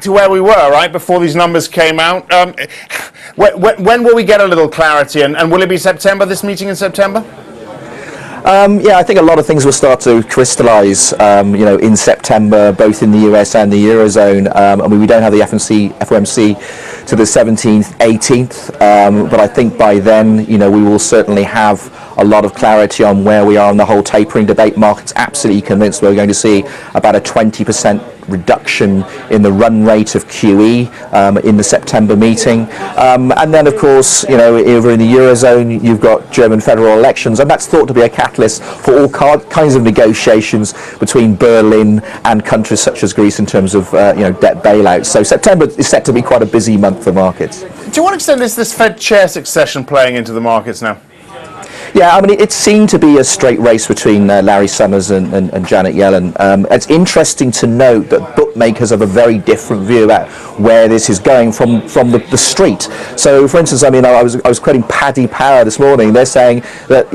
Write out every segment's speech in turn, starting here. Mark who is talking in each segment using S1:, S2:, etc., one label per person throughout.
S1: to where we were, right, before these numbers came out. When will we get a little clarity, and will it be September, this meeting in September?
S2: Yeah, I think a lot of things will start to crystallize, in September, both in the US and the Eurozone. I mean, we don't have the FOMC to the 17th, 18th, but I think by then, we will certainly have a lot of clarity on where we are in the whole tapering debate. Market's absolutely convinced we're going to see about a 20% reduction in the run rate of QE in the September meeting. And then, of course, over in the Eurozone, you've got German federal elections, and that's thought to be a catalyst for all kinds of negotiations between Berlin and countries such as Greece in terms of debt bailouts. So September is set to be quite a busy month for markets.
S1: To what extent is this Fed chair succession playing into the markets now?
S2: Yeah, I mean, it seemed to be a straight race between Larry Summers and Janet Yellen. It's interesting to note that bookmakers have a very different view about where this is going from the street. So, for instance, I mean, I was quoting Paddy Power this morning. They're saying that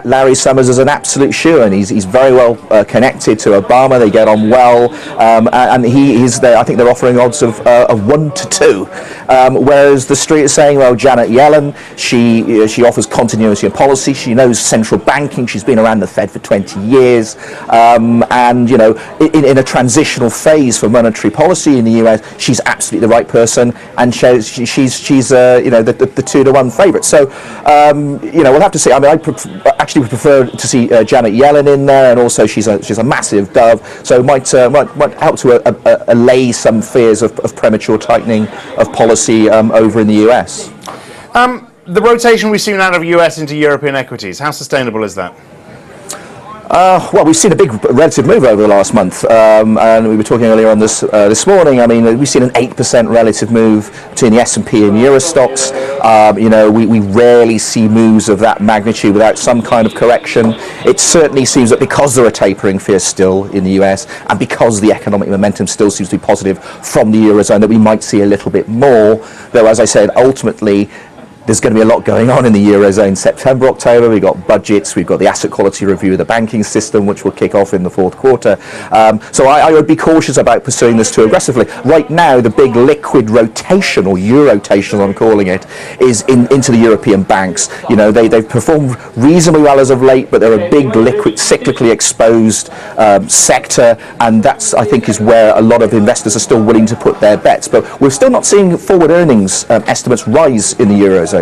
S2: Larry Summers is an absolute shoo, and he's very well connected to Obama. They get on well, and he's there. I think they're offering odds of 1 to 2, whereas the street is saying, well, Janet Yellen, she offers continuity of policy. She knows central banking. She's been around the Fed for 20 years, and in a transitional phase for monetary policy in the US, she's absolutely the right person, and she's the 2-to-1 favourite. So we'll have to see. I mean, I actually would prefer to see Janet Yellen in there, and also she's a massive dove, so might help to allay some fears of premature tightening of policy over in the US.
S1: The rotation we've seen out of US into European equities, how sustainable is that?
S2: Well, we've seen a big relative move over the last month, and we were talking earlier on this morning. I mean, we've seen an 8% relative move between the S&P and Euro stocks. We rarely see moves of that magnitude without some kind of correction. It certainly seems that because there are tapering fears still in the US, and because the economic momentum still seems to be positive from the Eurozone, that we might see a little bit more. Though, as I said, ultimately, there's going to be a lot going on in the Eurozone September, October. We've got budgets, we've got the asset quality review of the banking system, which will kick off in the fourth quarter. So I would be cautious about pursuing this too aggressively. Right now, the big liquid rotation, or Eurotation as I'm calling it, is into the European banks. They've performed reasonably well as of late, but they're a big liquid, cyclically exposed sector, and that's, I think, is where a lot of investors are still willing to put their bets. But we're still not seeing forward earnings estimates rise in the Eurozone